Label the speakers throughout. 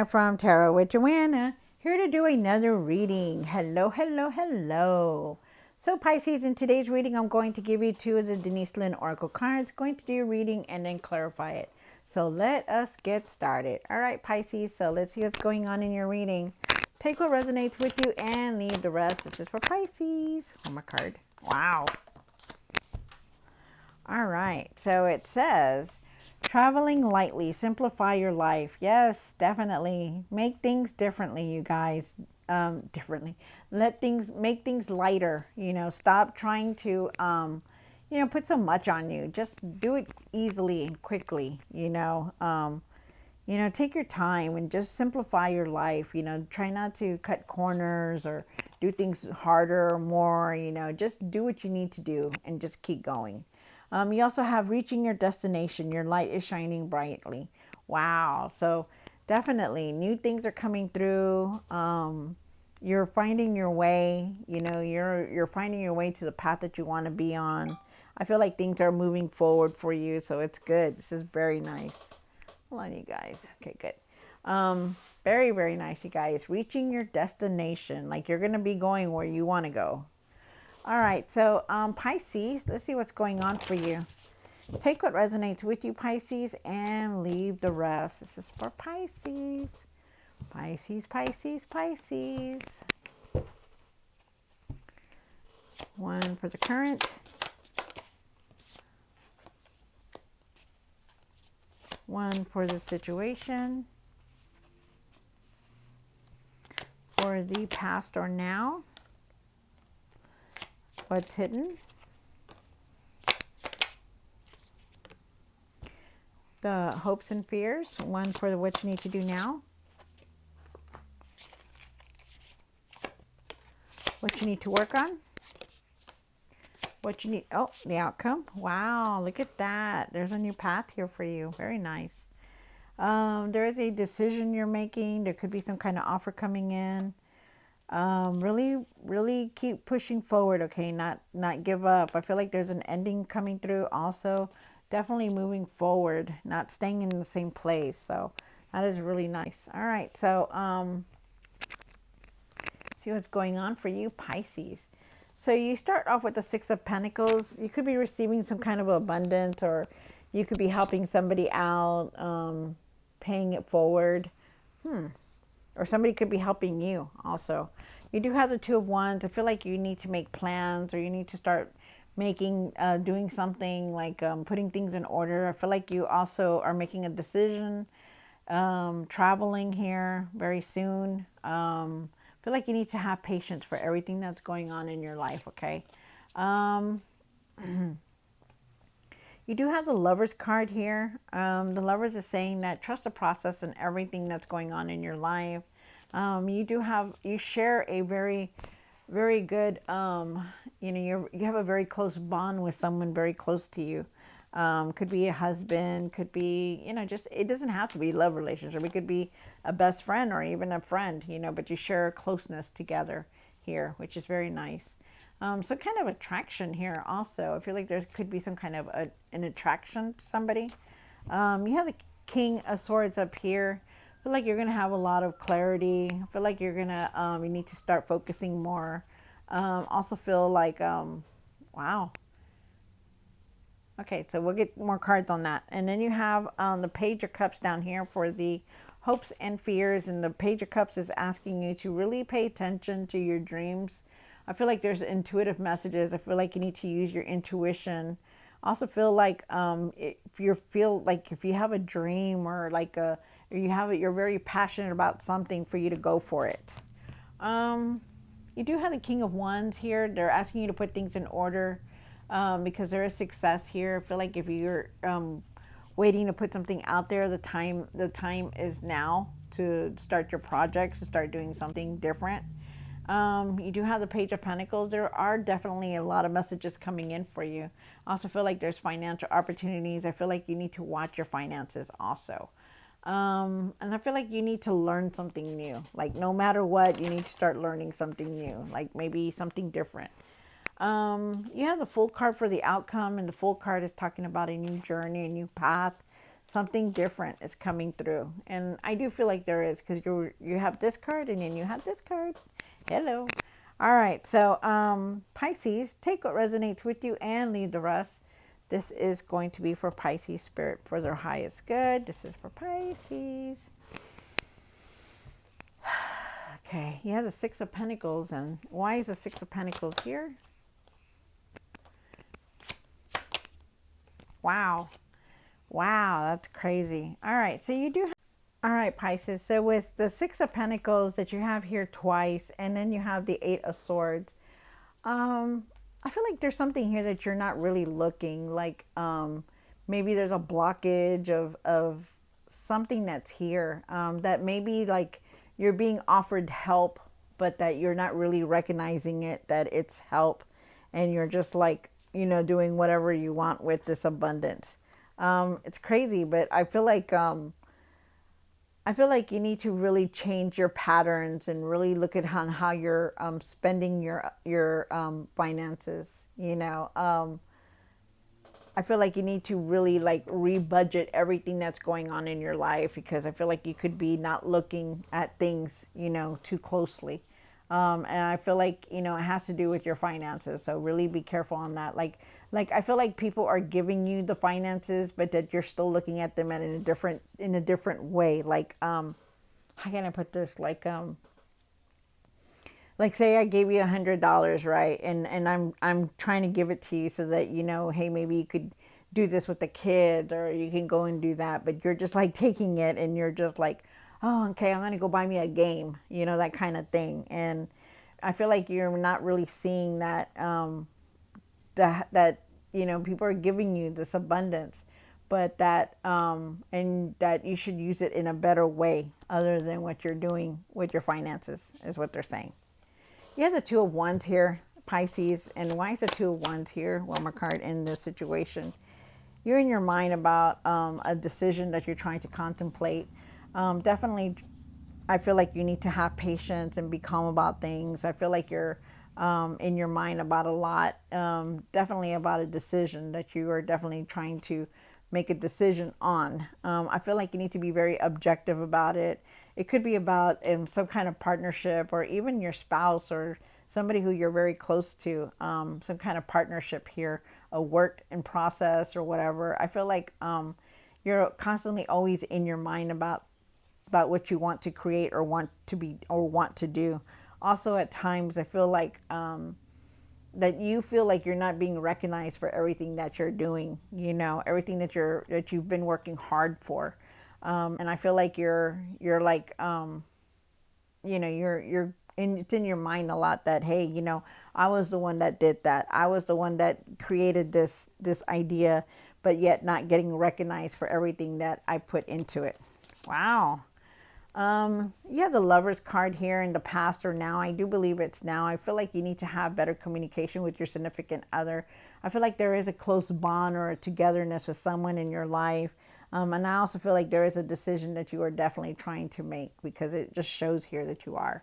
Speaker 1: Joanna from Tarot with Joanna, here to do another reading. Hello, hello, hello. So Pisces, in today's reading, I'm going to give you two of the Denise Lynn Oracle cards. Going to do a reading and then clarify it. So let us get started. All right, Pisces, so let's see what's going on in your reading. Take what resonates with you and leave the rest. This is for Pisces. Oh, my card. Wow. All right, so it says, traveling lightly, simplify your life. Yes, definitely. Make things differently, you guys. Differently. Make things lighter. Stop trying to, put so much on you. Just do it easily and quickly. Take your time and just simplify your life. Try not to cut corners or do things harder or more. Just do what you need to do and just keep going. You also have reaching your destination. Your light is shining brightly. Wow. So definitely new things are coming through. You're finding your way. You're finding your way to the path that you want to be on. I feel like things are moving forward for you. So it's good. This is very nice. Hold on, you guys. Okay, good. Very, very nice, you guys. Reaching your destination. Like you're going to be going where you want to go. All right, so Pisces, let's see what's going on for you. Take what resonates with you, Pisces, and leave the rest. This is for Pisces. Pisces, Pisces, Pisces. One for the current. One for the situation. For the past or now. What's hidden? The hopes and fears. One for what you need to do now. What you need to work on. What you need. Oh, the outcome. Wow, look at that. There's a new path here for you. Very nice. There is a decision you're making. There could be some kind of offer coming in. Really keep pushing forward. Okay, not give up. I feel like there's an ending coming through also. Definitely moving forward, not staying in the same place. So that is really nice. All right, so see what's going on for you, Pisces. So you start off with the Six of Pentacles. You could be receiving some kind of abundance, or you could be helping somebody out, paying it forward. Or somebody could be helping you also. You do have the Two of Wands. I feel like you need to make plans, or you need to start doing something like putting things in order. I feel like you also are making a decision, traveling here very soon. I feel like you need to have patience for everything that's going on in your life, okay? You do have the Lovers card here. The Lovers is saying that trust the process and everything that's going on in your life. You share a very, very good, you have a very close bond with someone very close to you. Could be a husband, could be, just, it doesn't have to be a love relationship. It could be a best friend or even a friend, but you share closeness together here, which is very nice. Some kind of attraction here also. I feel like there could be some kind of an attraction to somebody. You have the King of Swords up here. I feel like you're going to have a lot of clarity. I feel like you're going to, you need to start focusing more. Also feel like, wow. Okay, so we'll get more cards on that. And then you have the Page of Cups down here for the hopes and fears. And the Page of Cups is asking you to really pay attention to your dreams. I feel like there's intuitive messages. I feel like you need to use your intuition. Also feel like if you have a dream or you're very passionate about something, for you to go for it. You do have the King of Wands here. They're asking you to put things in order because there is success here. I feel like if you're waiting to put something out there, the time is now to start your projects, to start doing something different. You do have the Page of Pentacles. There are definitely a lot of messages coming in for you. I also feel like there's financial opportunities. I feel like you need to watch your finances also. And I feel like you need to learn something new. Like no matter what, you need to start learning something new, like maybe something different. You have the Fool card for the outcome, and the Fool card is talking about a new journey, a new path, Something different is coming through. And I do feel like there is, because you have this card and then you have this card. Hello. All right. So Pisces, take what resonates with you and leave the rest. This is going to be for Pisces spirit for their highest good. This is for Pisces. Okay, he has a Six of Pentacles. And why is the Six of Pentacles here? Wow. Wow, that's crazy. All right, so you do. All right, Pisces. So with the Six of Pentacles that you have here twice, and then you have the Eight of Swords, I feel like there's something here that you're not really looking. Like maybe there's a blockage of something that's here, that maybe like you're being offered help, but that you're not really recognizing it, that it's help, and you're just like, you know, doing whatever you want with this abundance. It's crazy, but I feel like you need to really change your patterns and really look at how you're spending your finances. You know, I feel like you need to really like rebudget everything that's going on in your life, because I feel like you could be not looking at things, you know, too closely. And I feel like, you know, it has to do with your finances. So really be careful on that. Like I feel like people are giving you the finances, but that you're still looking at them in a different way. Like, how can I put this? Like say I gave you $100, right? And I'm trying to give it to you so that, you know, hey, maybe you could do this with the kids, or you can go and do that. But you're just like taking it and you're just like, oh, okay, I'm going to go buy me a game, you know, that kind of thing. And I feel like you're not really seeing that, that, you know, people are giving you this abundance, but that, and that you should use it in a better way other than what you're doing with your finances is what they're saying. He has a Two of Wands here, Pisces. And why is a Two of Wands here? One more card in this situation. You're in your mind about a decision that you're trying to contemplate. Definitely, I feel like you need to have patience and be calm about things. I feel like you're in your mind about a lot, definitely about a decision that you are definitely trying to make a decision on. I feel like you need to be very objective about it. It could be about some kind of partnership, or even your spouse or somebody who you're very close to, some kind of partnership here, a work in process or whatever. I feel like you're constantly always in your mind about what you want to create or want to be or want to do. Also, at times, I feel like that you feel like you're not being recognized for everything that you're doing. You know, everything that you've been working hard for. And I feel like you're like, you know, it's in your mind a lot that, hey, you know, I was the one that did that. I was the one that created this idea, but yet not getting recognized for everything that I put into it. Wow. You have the Lover's card here, in the past or now. I do believe it's now. I feel like you need to have better communication with your significant other. I feel like there is a close bond or a togetherness with someone in your life. And I also feel like there is a decision that you are definitely trying to make, because it just shows here that you are.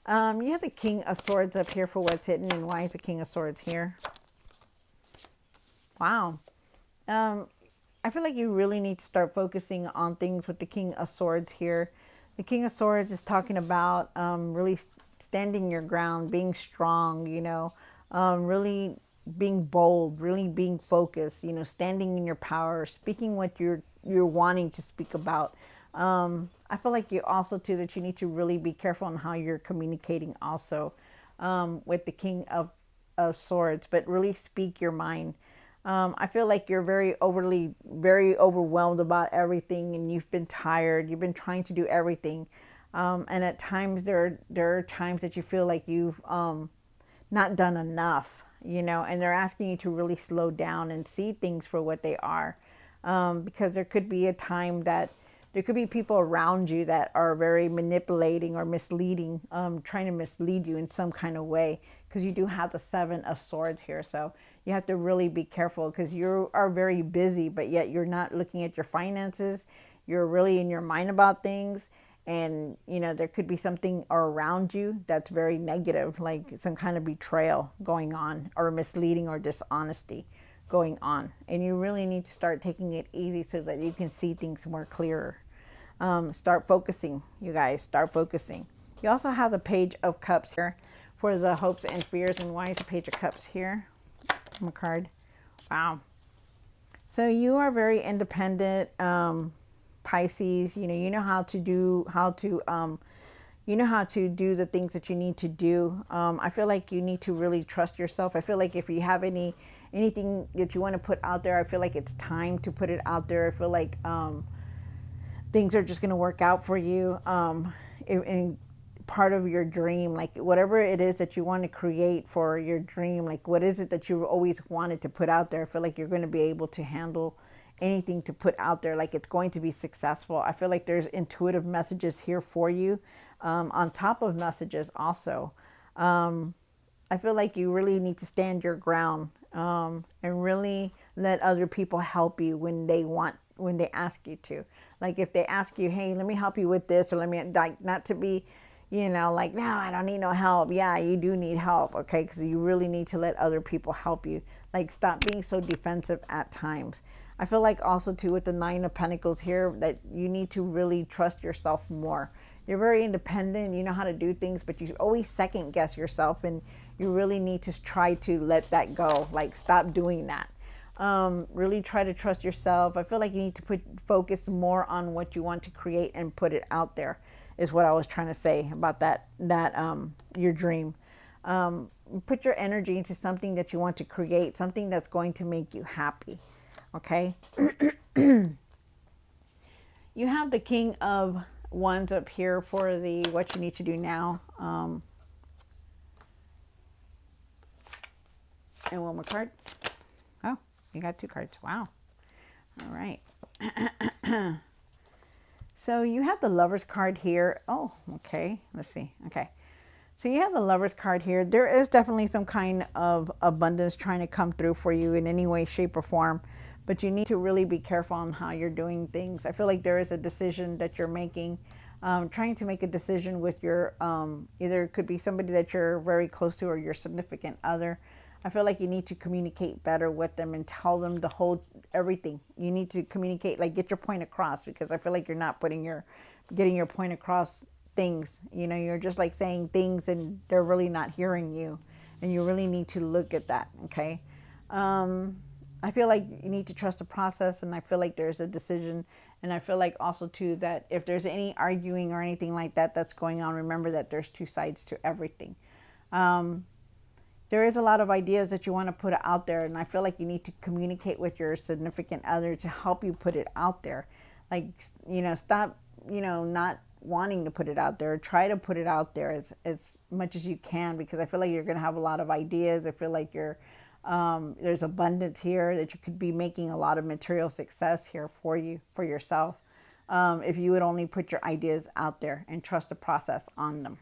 Speaker 1: You have the King of Swords up here for what's hidden. And why is the King of Swords here? Wow. I feel like you really need to start focusing on things with the King of Swords here. The King of Swords is talking about really standing your ground, being strong, you know, really being bold, really being focused, you know, standing in your power, speaking what you're wanting to speak about. I feel like you also too that you need to really be careful on how you're communicating also with the King of Swords, but really speak your mind. I feel like you're very overwhelmed about everything, and you've been tired. You've been trying to do everything. And at times there are times that you feel like you've not done enough, you know, and they're asking you to really slow down and see things for what they are. Because there could be a time that there could be people around you that are very manipulating or misleading, trying to mislead you in some kind of way, because you do have the Seven of Swords here. So you have to really be careful, because you are very busy, but yet you're not looking at your finances. You're really in your mind about things. And, you know, there could be something around you that's very negative, like some kind of betrayal going on, or misleading or dishonesty. going on, and you really need to start taking it easy so that you can see things more clearer. Start focusing, you guys. Start focusing. You also have the Page of Cups here for the hopes and fears. And why is the Page of Cups here? One card. Wow. So you are very independent, Pisces. You know how to do the things that you need to do. I feel like you need to really trust yourself. I feel like if you have anything that you want to put out there, I feel like it's time to put it out there. I feel like things are just going to work out for you. In part of your dream, like whatever it is that you want to create for your dream, like what is it that you always wanted to put out there, I feel like you're going to be able to handle anything to put out there. Like it's going to be successful. I feel like there's intuitive messages here for you, on top of messages also. I feel like you really need to stand your ground, and really let other people help you when they ask you to. Like if they ask you, hey, let me help you with this, or let me, like, not to be, like, no, I don't need no help. Yeah, you do need help, okay? Because you really need to let other people help you. Like, stop being so defensive at times. I feel like also, too, with the Nine of Pentacles here, that you need to really trust yourself more. You're very independent. You know how to do things, but you always second guess yourself, and you really need to try to let that go. Like, stop doing that. Really try to trust yourself. I feel like you need to focus more on what you want to create and put it out there, is what I was trying to say about that your dream. Put your energy into something that you want to create, something that's going to make you happy. Okay. You have the King of Wands up here for the what you need to do now. And one more card. Oh, you got two cards. Wow. All right. So you have the Lover's card here. Oh, okay. Let's see. Okay. So you have the Lover's card here. There is definitely some kind of abundance trying to come through for you in any way, shape, or form. But you need to really be careful on how you're doing things. I feel like there is a decision that you're making. Trying to make a decision with your, either it could be somebody that you're very close to or your significant other. I feel like you need to communicate better with them and tell them the whole everything. You need to communicate, like get your point across, because I feel like you're not getting your point across things. You're just like saying things and they're really not hearing you, and you really need to look at that. Okay. I feel like you need to trust the process, and I feel like there's a decision, and I feel like also too that if there's any arguing or anything like that that's going on, remember that there's two sides to everything. There is a lot of ideas that you want to put out there, and I feel like you need to communicate with your significant other to help you put it out there. Like, stop, not wanting to put it out there. Try to put it out there as much as you can, because I feel like you're going to have a lot of ideas. I feel like there's abundance here, that you could be making a lot of material success here for yourself. If you would only put your ideas out there and trust the process on them.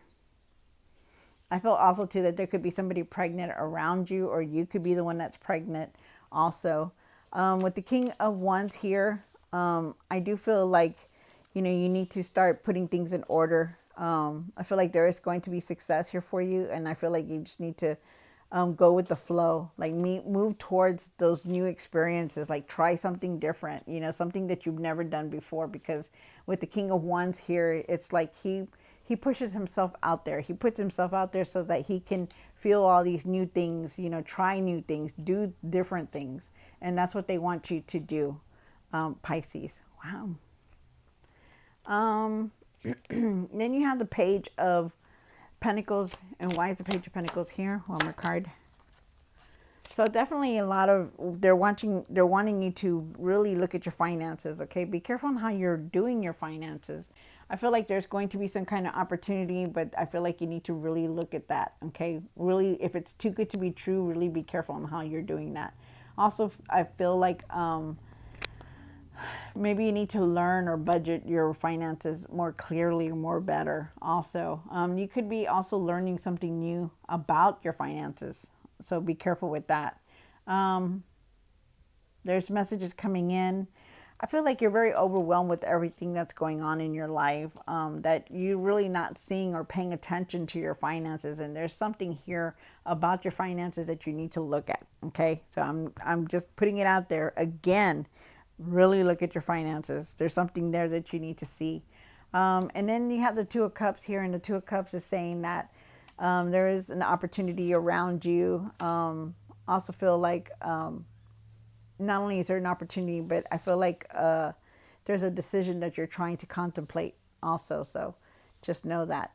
Speaker 1: I feel also too that there could be somebody pregnant around you, or you could be the one that's pregnant also. With the King of Wands here, I do feel like, you need to start putting things in order. I feel like there is going to be success here for you, and I feel like you just need to go with the flow, like move towards those new experiences, like try something different, something that you've never done before. Because with the King of Wands here, it's like he pushes himself out there. He puts himself out there so that he can feel all these new things, try new things, do different things. And that's what they want you to do, Pisces. Wow. Then you have the Page of Pentacles. And why is the Page of Pentacles here? One more card. So definitely they're wanting you to really look at your finances. Okay. Be careful on how you're doing your finances. I feel like there's going to be some kind of opportunity, but I feel like you need to really look at that. Okay. Really, if it's too good to be true, really be careful on how you're doing that. Also, I feel like, maybe you need to learn or budget your finances more clearly or more better. Also, you could be also learning something new about your finances. So be careful with that. There's messages coming in. I feel like you're very overwhelmed with everything that's going on in your life, that you're really not seeing or paying attention to your finances. And there's something here about your finances that you need to look at. Okay, so I'm just putting it out there again. Really look at your finances. There's something there that you need to see. And then you have the Two of Cups here, and the Two of Cups is saying that there is an opportunity around you. Also feel like not only is there an opportunity, but I feel like there's a decision that you're trying to contemplate also. So just know that.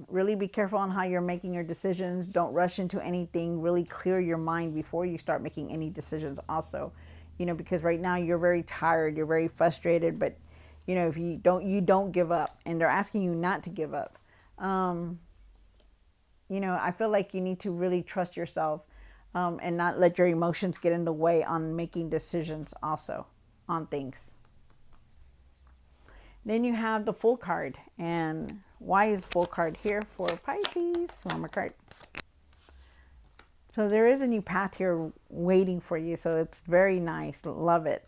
Speaker 1: Really be careful on how you're making your decisions. Don't rush into anything. Really clear your mind before you start making any decisions also. You know, because right now you're very tired, you're very frustrated, but you know, if you don't give up, and they're asking you not to give up. You know, I feel like you need to really trust yourself, and not let your emotions get in the way on making decisions also on things. Then you have the Fool card. And why is Fool card here for Pisces? One more card. So there is a new path here waiting for you. So it's very nice. Love it.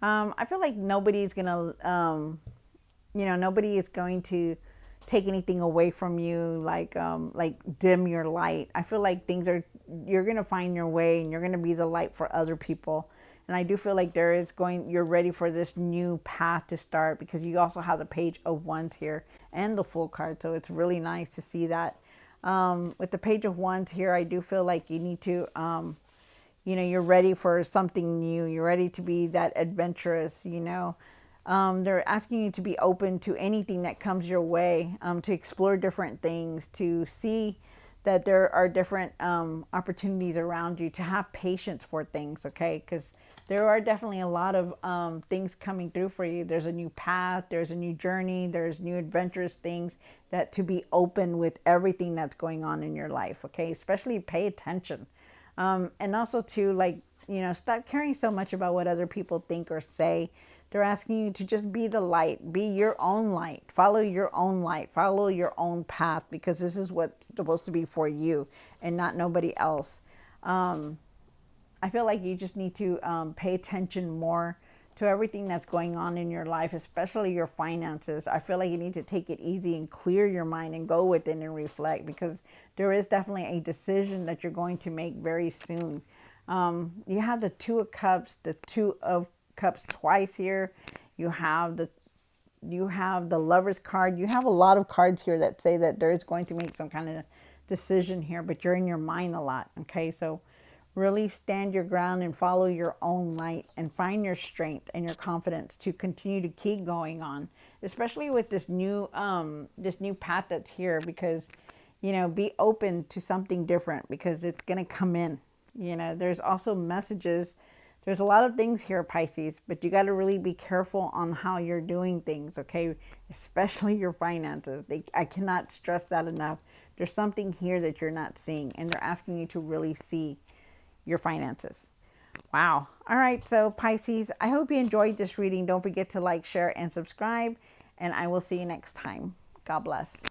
Speaker 1: I feel like nobody's going to, you know, nobody is going to take anything away from you, like dim your light. I feel like you're going to find your way, and you're going to be the light for other people. And I do feel like you're ready for this new path to start, because you also have the Page of Wands here and the Fool card. So it's really nice to see that. With the Page of Wands here, I do feel like you need to, you know, you're ready for something new. You're ready to be that adventurous, you know. They're asking you to be open to anything that comes your way, to explore different things, to see that there are different opportunities around you, to have patience for things, okay? Because there are definitely a lot of things coming through for you. There's a new path, there's a new journey, there's new adventurous things, that to be open with everything that's going on in your life, okay? Especially pay attention. And also to, like, you know, stop caring so much about what other people think or say. They're asking you to just be the light, be your own light, follow your own light, follow your own path, because this is what's supposed to be for you and not nobody else. I feel like you just need to pay attention more to everything that's going on in your life, especially your finances. I feel like you need to take it easy and clear your mind and go within and reflect, because there is definitely a decision that you're going to make very soon. You have the Two of Cups, the Two of Cups twice here. You have the Lover's card. You have a lot of cards here that say that there is going to make some kind of decision here, but you're in your mind a lot, okay? So really stand your ground and follow your own light, and find your strength and your confidence to continue to keep going on, especially with this new path that's here, because, you know, be open to something different, because it's going to come in. You know, there's also messages. There's a lot of things here, Pisces, but you got to really be careful on how you're doing things, okay? Especially your finances. I cannot stress that enough. There's something here that you're not seeing, and they're asking you to really see your finances. Wow. All right, so Pisces, I hope you enjoyed this reading. Don't forget to like, share, and subscribe, and I will see you next time. God bless.